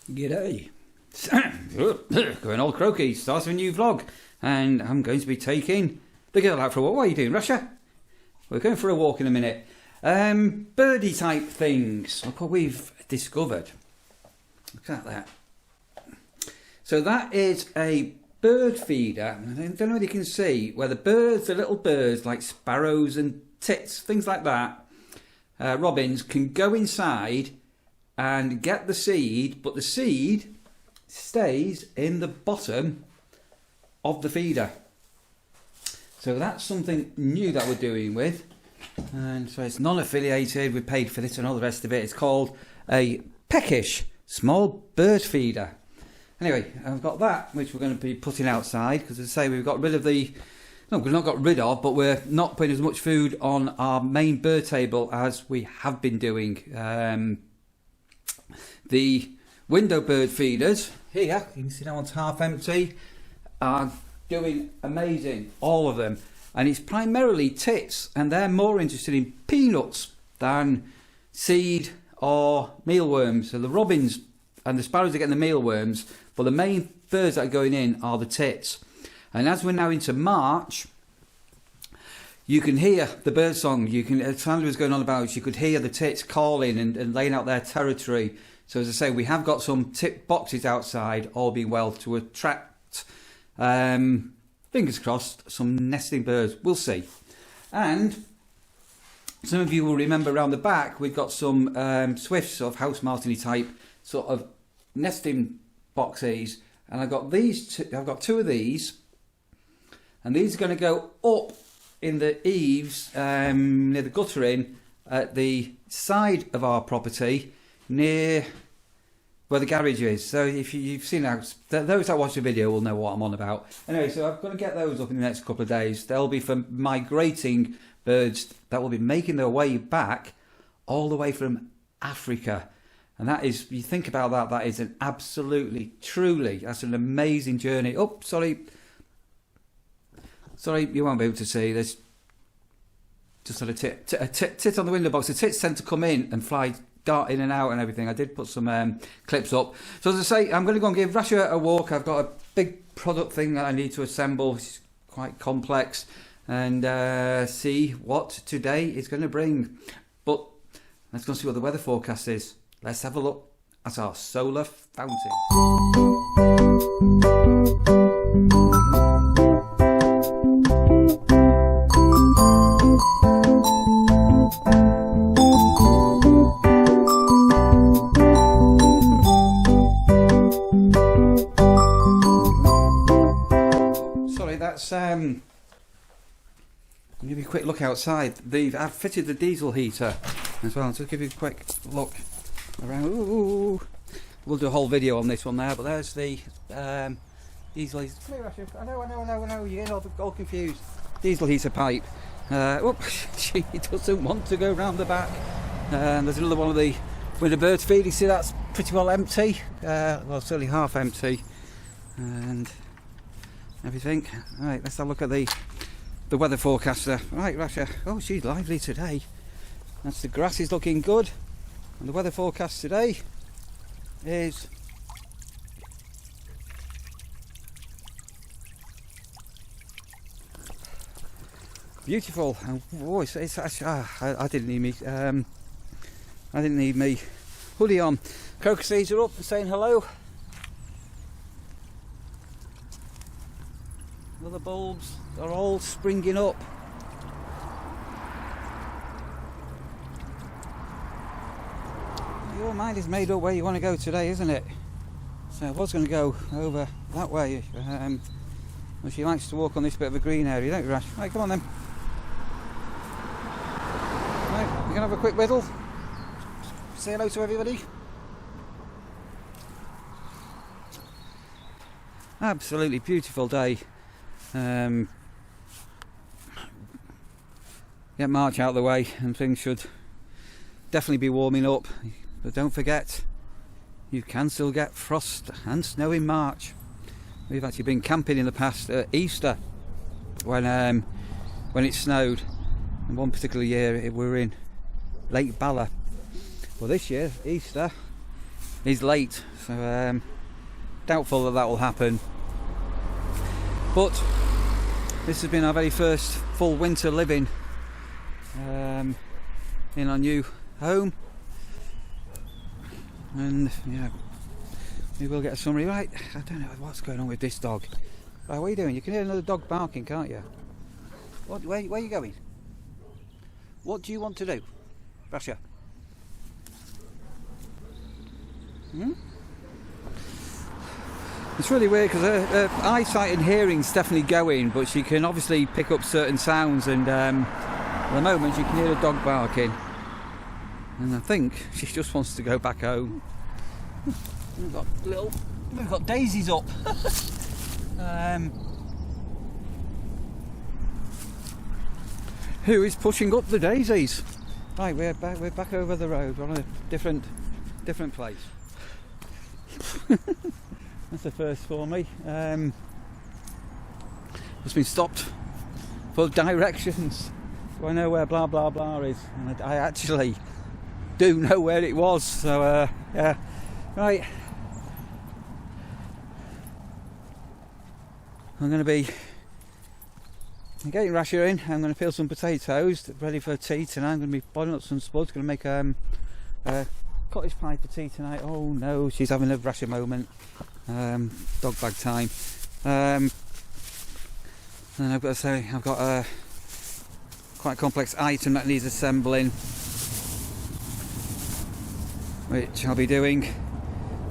G'day. Going all croaky, starts a new vlog, and I'm going to be taking the girl out for a walk. What are you doing, Russia? We're going for a walk in a minute. Birdie type things. Look what we've discovered. Look at that. So that is a bird feeder. I don't know if you can see where the birds, the little birds like sparrows and tits, things like that, robins, can go inside and get the seed, but the seed stays in the bottom of the feeder. So that's something new that we're doing with, and so it's non-affiliated, we paid for this and all the rest of it. It's called a peckish small bird feeder. Anyway, I've got that which we're going to be putting outside, because as I say, we've got rid of the, no, we've not got rid of, but we're not putting as much food on our main bird table as we have been doing. The window bird feeders here, you can see that one's half empty, are doing amazing, all of them, and it's primarily tits, and they're more interested in peanuts than seed or mealworms. So the robins and the sparrows are getting the mealworms, but the main birds that are going in are the tits. And as we're now into March, you can hear the bird song. You can, as Sandra was going on about, you could hear the tits calling and laying out their territory. So as I say, we have got some tip boxes outside, all being well, to attract, fingers crossed, some nesting birds. We'll see. And some of you will remember around the back, we've got some swifts of house martini type sort of nesting boxes, and I've got these. I've got two of these, and these are going to go up in the eaves near the guttering at the side of our property, near where the garage is. So if you've seen that, those that watch the video will know what I'm on about. Anyway, so I'm going to get those up in the next couple of days. They'll be for migrating birds that will be making their way back all the way from Africa. And that is, you think about that, that is an absolutely, truly, that's an amazing journey. Oh, sorry, you won't be able to see. There's just sort of tit on the window box. The tits tend to come in and fly, dart in and out and everything. I did put some clips up. So as I say, I'm going to go and give Rasha a walk. I've got a big product thing that I need to assemble, which is quite complex, and see what today is going to bring. But let's go and see what the weather forecast is. Let's have a look at our solar fountain. Sorry, that's I'll give you a quick look outside. I've fitted the diesel heater as well. Just give you a quick look around. Ooh. We'll do a whole video on this one there, but there's the diesel heater. Come here, Russia. I know, you're getting all confused. Diesel heater pipe. She doesn't want to go round the back. There's another one of the winter bird feed. You see that's pretty well empty. Well, certainly half empty. And everything. Right, let's have a look at the weather forecaster. Right, Russia. Oh, she's lively today. That's the grass is looking good. And the weather forecast today is beautiful. Oh, I didn't need me hoodie on. Crocuses are up and saying hello. Other bulbs are all springing up. Your mind is made up where you want to go today, isn't it? So I was going to go over that way. Well, she likes to walk on this bit of a green area, don't you, Rash? Right, come on then. Right, we're going to have a quick whittle. Say hello to everybody. Absolutely beautiful day. Get March out of the way and things should definitely be warming up. But don't forget, you can still get frost and snow in March. We've actually been camping in the past at Easter when it snowed. And one particular year we were in Lake Bala. Well, this year, Easter, is late, so doubtful that will happen. But this has been our very first full winter living in our new home, and yeah, we will get a summary. Right, I don't know what's going on with this dog. Right, what are you doing? You can hear another dog barking, can't you? Where are you going? What do you want to do, Rasha? It's really weird because her eyesight and hearing's definitely going, but she can obviously pick up certain sounds, and at the moment you can hear a dog barking, and I think she just wants to go back home. We've got daisies up. Who is pushing up the daisies? Right, we're back over the road. We're on a different place. That's the first for me. Just been stopped for directions. Do I know where blah blah blah is? And I actually do know where it was. So yeah, right. I'm going to be getting Rasha in. I'm going to peel some potatoes ready for tea tonight. I'm going to be boiling up some spuds. Going to make a cottage pie for tea tonight. Oh no, she's having a Rasha moment. Dog bag time. And I've got to say, I've got a quite a complex item that needs assembling, which I'll be doing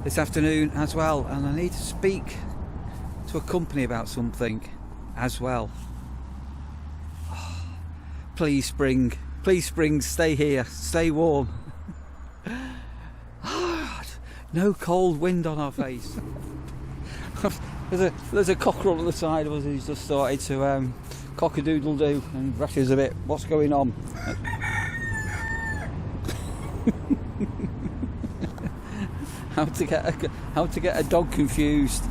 this afternoon as well. And I need to speak to a company about something as well. Please spring, stay here, stay warm. No cold wind on our face. There's a cockerel on the side of us who's just started to cock-a-doodle-doo, and Rasha's a bit, what's going on? How to get a dog confused.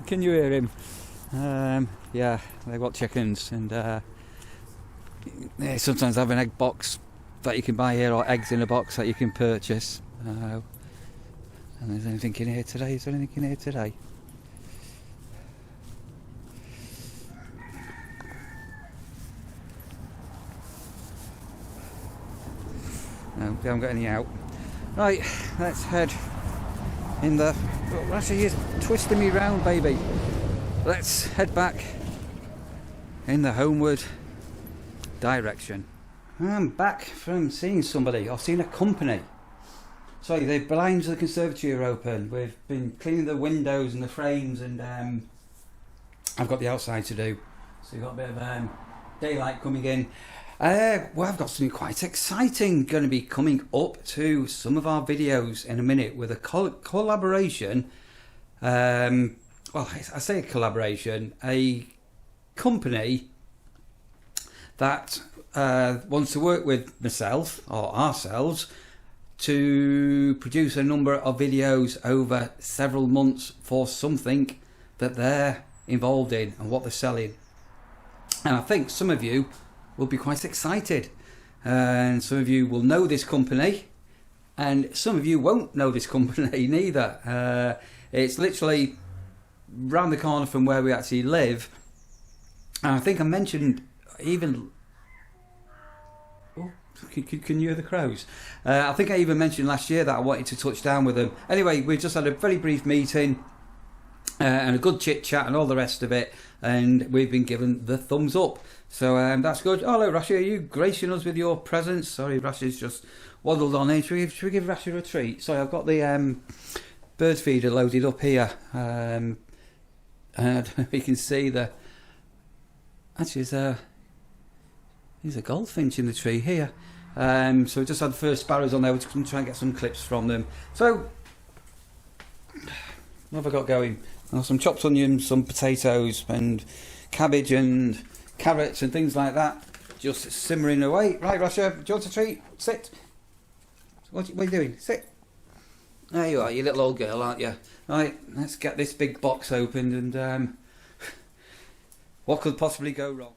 Can you hear him? Yeah, they've got chickens, and they sometimes have an egg box that you can buy here, or eggs in a box that you can purchase. And there's anything in here today? Is there anything in here today? No, we haven't got any out. Right, let's head in the... Oh, actually, you're twisting me round, baby. Let's head back in the homeward direction. I'm back from seeing somebody, or seeing a company. Sorry, the blinds of the conservatory are open. We've been cleaning the windows and the frames, and I've got the outside to do. So we've got a bit of daylight coming in. Well, I've got something quite exciting going to be coming up to some of our videos in a minute, with a collaboration. Well, I say a collaboration, a company that wants to work with myself, or ourselves, to produce a number of videos over several months for something that they're involved in and what they're selling. And I think some of you will be quite excited, and some of you will know this company, and some of you won't know this company neither. It's literally round the corner from where we actually live, and I think I mentioned even... Oh, can you hear the crows? I think I even mentioned last year that I wanted to touch down with them. Anyway, we've just had a very brief meeting and a good chit chat and all the rest of it, and we've been given the thumbs up. So that's good. Oh, hello, Rasha, are you gracing us with your presence? Sorry, Rasha's just waddled on in. Should we give Rasha a treat? Sorry, I've got the bird feeder loaded up here, and you can see the... Actually, there's a goldfinch in the tree here. So we just had the first sparrows on there. We're just going to try and get some clips from them. So, what have I got going? Some chopped onions, some potatoes, and cabbage and carrots and things like that. Just simmering away. Right, Rasha, do you want a treat? Sit. What are you doing? Sit. There you are, you little old girl, aren't you? Right, let's get this big box opened, and what could possibly go wrong?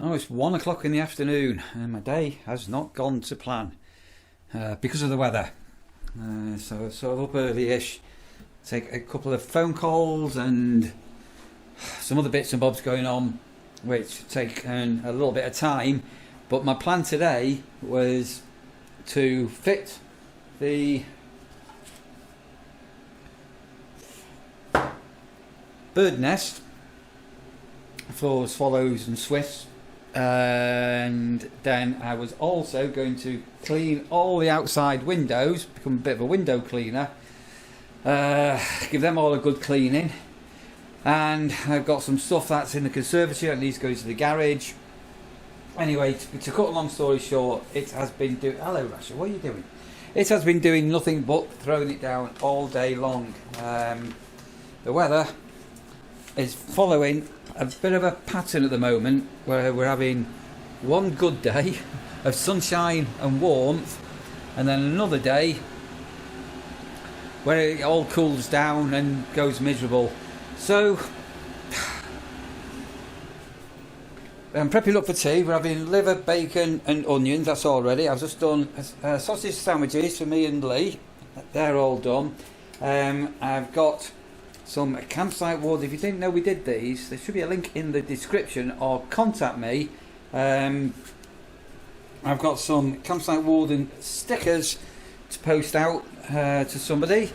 Oh, it's 1 o'clock in the afternoon and my day has not gone to plan because of the weather. So sort of up early-ish, take a couple of phone calls and some other bits and bobs going on, which take a little bit of time. But my plan today was to fit the bird nest for swallows and swifts, and then I was also going to clean all the outside windows, become a bit of a window cleaner, give them all a good cleaning. And I've got some stuff that's in the conservatory that needs to go to the garage. Anyway, to cut a long story short, it has been doing... Hello, Rasha, what are you doing? It has been doing nothing but throwing it down all day long. The weather is following a bit of a pattern at the moment, where we're having one good day of sunshine and warmth, and then another day where it all cools down and goes miserable. So I'm prepping up for tea. We're having liver, bacon and onions, that's all ready. I've just done sausage sandwiches for me and Lee. They're all done. I've got some campsite warden. If you didn't know we did these, there should be a link in the description, or contact me. I've got some campsite warden stickers to post out to somebody,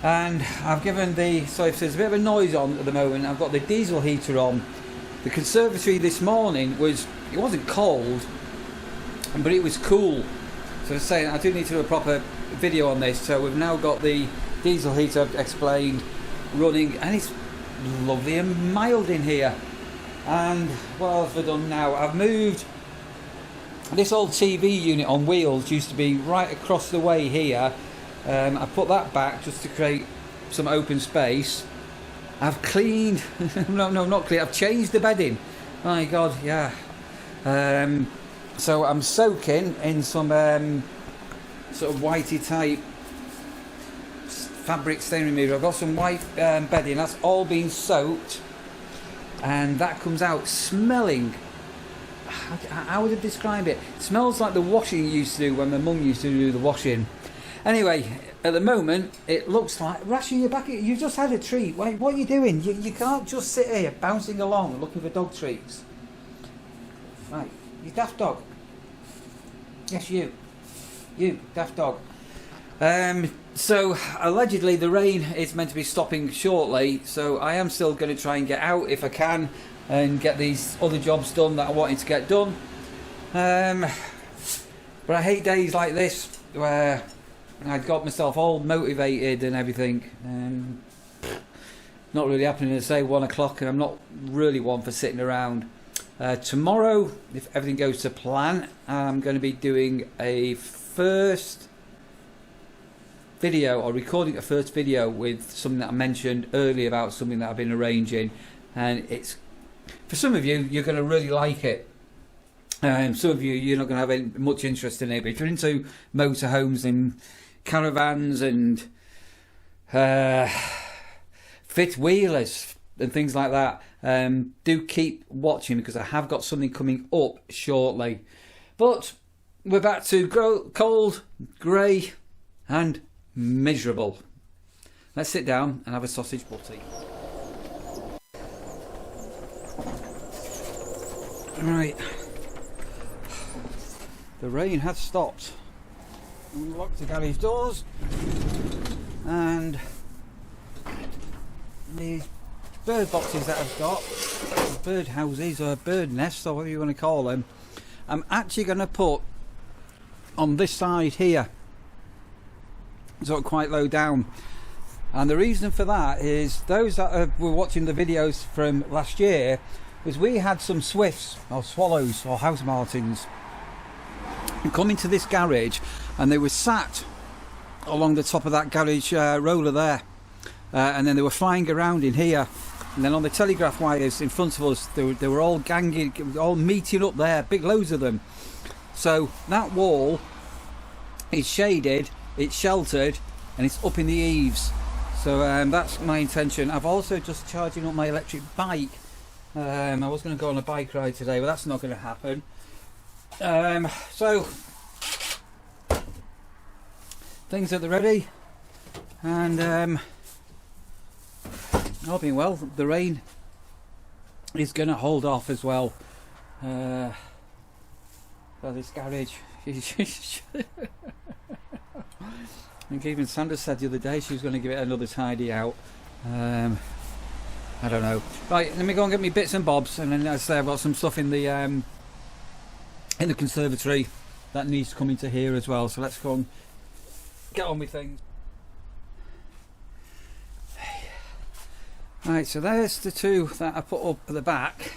and I've given so if there's a bit of a noise on at the moment, I've got the diesel heater on. The conservatory this morning it wasn't cold, but it was cool. So I was saying I do need to do a proper video on this. So we've now got the diesel heater, I've explained, running, and it's lovely and mild in here. And what else have I done now? I've moved this old TV unit on wheels, used to be right across the way here. I put that back just to create some open space. I've cleaned no not cleaned, I've changed the bedding. My god, yeah. So I'm soaking in some sort of whitey type fabric stain remover. I've got some white bedding, that's all been soaked, and that comes out smelling, how would I describe it? It smells like the washing used to do when my mum used to do the washing. Anyway, at the moment it looks like, Rasha, you're back, you just had a treat. Wait, what are you doing? You can't just sit here bouncing along looking for dog treats. Right, you daft dog. Yes, you daft dog. So allegedly the rain is meant to be stopping shortly, so I am still going to try and get out if I can and get these other jobs done that I wanted to get done. But I hate days like this where I'd got myself all motivated and everything, and not really happening to say 1 o'clock, and I'm not really one for sitting around. Tomorrow, if everything goes to plan, I'm going to be doing a first video, or recording a first video with something that I mentioned earlier about something that I've been arranging, and it's, for some of you, you're going to really like it. Some of you're not going to have much interest in it, but if you're into motorhomes and caravans and fifth wheelers and things like that, do keep watching, because I have got something coming up shortly. But we're back to cold, grey and miserable. Let's sit down and have a sausage butty. Right, the rain has stopped. We locked the garage doors, and these bird boxes that I've got, bird houses or bird nests or whatever you want to call them, I'm actually going to put on this side here, so quite low down. And the reason for that is, those that were watching the videos from last year, was we had some swifts or swallows or house martins coming to this garage, and they were sat along the top of that garage roller there, and then they were flying around in here, and then on the telegraph wires in front of us, they were all ganging, all meeting up there, big loads of them. So that wall is shaded, it's sheltered, and it's up in the eaves. So that's my intention. I've also just charging up my electric bike, I was going to go on a bike ride today, but that's not going to happen. So things at the ready, and all being well, the rain is going to hold off as well. For this garage. And even Sandra said the other day she was going to give it another tidy out. I don't know. Right, let me go and get me bits and bobs, and then as I say, I've got some stuff in the conservatory that needs to come into here as well. So let's go and get on with things. Right, so there's the two that I put up at the back.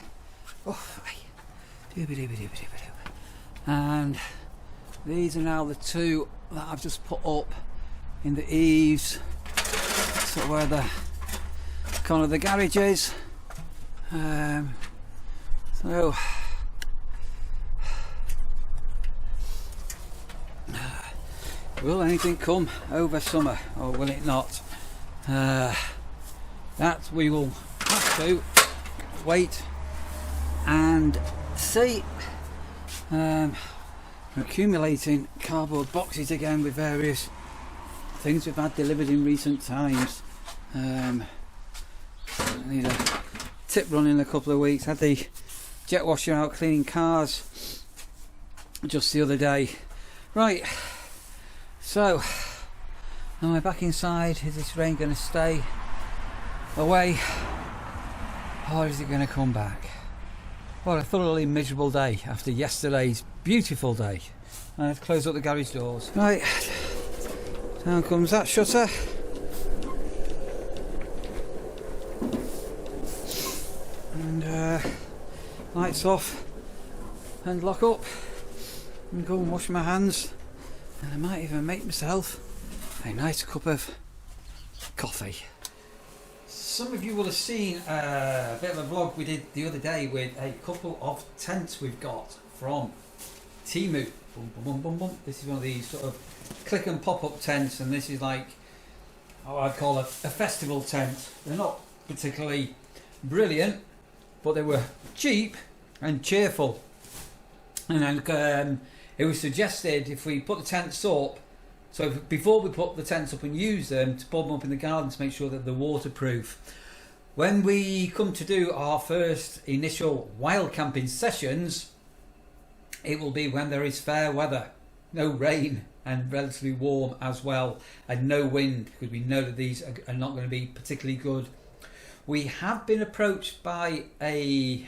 Oh, and these are now the two that I've just put up in the eaves, so where the corner of the garage is. So will anything come over summer, or will it not? That we will have to wait and see. We're accumulating cardboard boxes again with various things we've had delivered in recent times. I need a tip run in a couple of weeks. Had the jet washer out cleaning cars just the other day. Right, so am I back inside? Is this rain going to stay away, or is it going to come back? What a thoroughly miserable day after yesterday's beautiful day. Let's close up the garage doors. Right, down comes that shutter. And lights off and lock up and go and wash my hands, and I might even make myself a nice cup of coffee. Some of you will have seen a bit of a vlog we did the other day with a couple of tents we've got from Temu. Boom, boom, boom, boom, boom. This is one of these sort of click and pop up tents, and this is like, oh, I'd call a festival tent. They're not particularly brilliant, but they were cheap and cheerful. And then it was suggested if we put the tents up, so before we put the tents up and use them, to put them up in the garden to make sure that they're waterproof. When we come to do our first initial wild camping sessions, it will be when there is fair weather, no rain, and relatively warm as well, and no wind, because we know that these are not going to be particularly good. We have been approached by a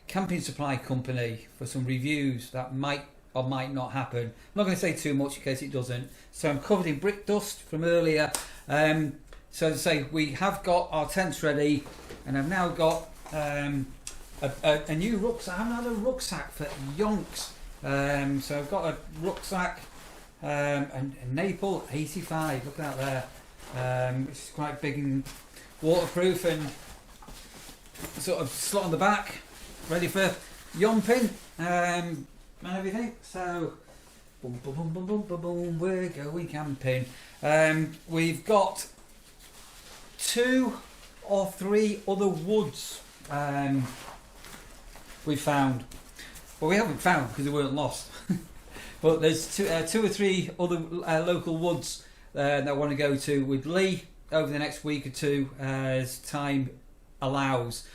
camping supply company for some reviews that might or might not happen. I'm not going to say too much in case it doesn't. So I'm covered in brick dust from earlier. So to say, we have got our tents ready, and I've now got a new rucksack. I haven't had a rucksack for yonks. So I've got a rucksack, a Naples 85. Look at that there. It's quite big and waterproof, and sort of slot on the back, ready for yomping. And everything. So boom, boom, boom, boom, boom, boom, boom, we're going camping. We've got 2 or 3 other woods we found. Well, we haven't found because they weren't lost. But there's 2 or 3 other local woods that I want to go to with Lee over the next week or two as time allows.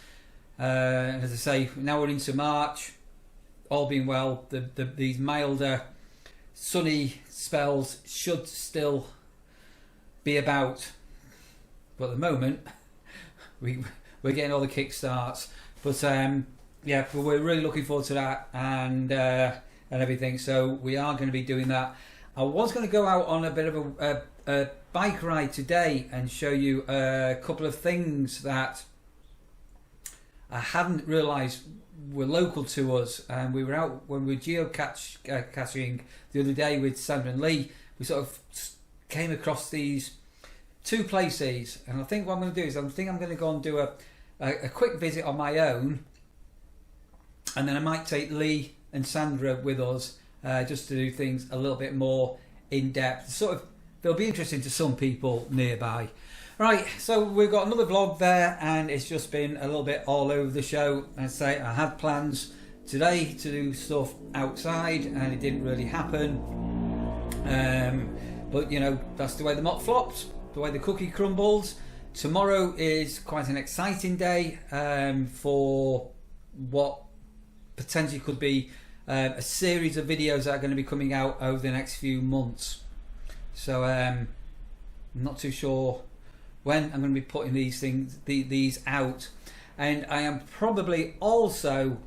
And as I say, now we're into March. All being well, these milder, sunny spells should still be about. But at the moment, we're getting all the kick starts. But yeah, but we're really looking forward to that and everything. So we are going to be doing that. I was going to go out on a bit of a bike ride today and show you a couple of things that I hadn't realised were local to us, and we were out when we were geocaching the other day with Sandra and Lee. We sort of came across these 2 places, and I think what I'm going to do is I'm going to go and do a quick visit on my own, and then I might take Lee and Sandra with us just to do things a little bit more in depth. Sort of, they'll be interesting to some people nearby. Right, so we've got another vlog there, and it's just been a little bit all over the show. I'd say I had plans today to do stuff outside, and it didn't really happen. But you know, that's the way the mop flops, the way the cookie crumbles. Tomorrow is quite an exciting day for what potentially could be a series of videos that are going to be coming out over the next few months. So I'm not too sure when I'm going to be putting these out, and I am probably also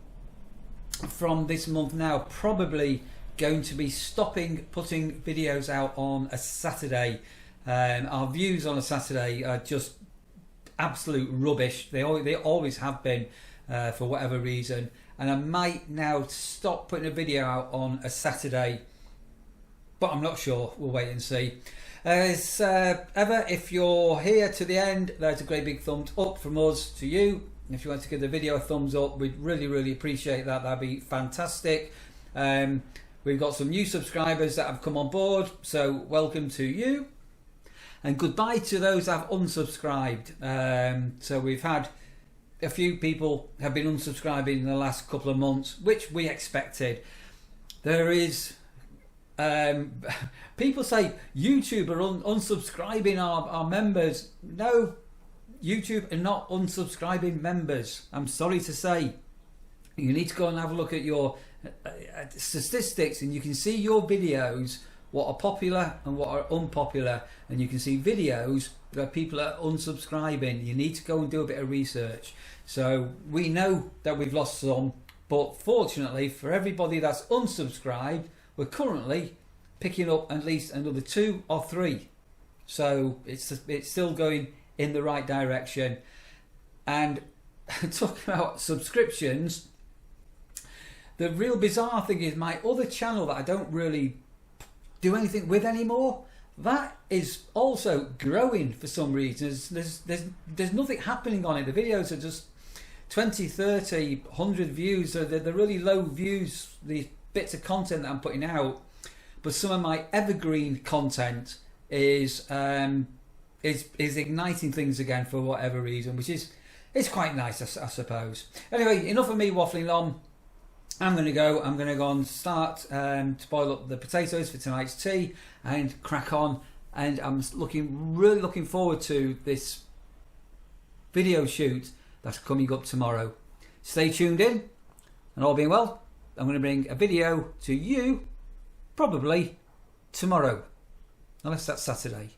from this month now probably going to be stopping putting videos out on a Saturday. Our views on a Saturday are just absolute rubbish. They always have been for whatever reason, and I might now stop putting a video out on a Saturday, but I'm not sure. We'll wait and see. As ever, if you're here to the end, there's a great big thumbs up from us to you. If you want to give the video a thumbs up, we'd really appreciate that. That'd be fantastic. We've got some new subscribers that have come on board, so welcome to you. And goodbye to those that have unsubscribed. So we've had a few people have been unsubscribing in the last couple of months, which we expected. There is people say YouTube are unsubscribing our members. No, YouTube are not unsubscribing members. I'm sorry to say. You need to go and have a look at your statistics, and you can see your videos, what are popular and what are unpopular, and you can see videos where people are unsubscribing. You need to go and do a bit of research. So we know that we've lost some, but fortunately for everybody that's unsubscribed, we're currently picking up at least another 2 or 3. So it's still going in the right direction. And talking about subscriptions, the real bizarre thing is my other channel that I don't really do anything with anymore, that is also growing for some reason. There's nothing happening on it. The videos are just 20, 30, 100 views. So they're really low views, these bits of content that I'm putting out. But some of my evergreen content is igniting things again for whatever reason, which is quite nice, I suppose. Anyway, enough of me waffling on. I'm going to go and start to boil up the potatoes for tonight's tea and crack on. And I'm really looking forward to this video shoot that's coming up tomorrow. Stay tuned in, and all being well, I'm going to bring a video to you probably tomorrow, unless that's Saturday.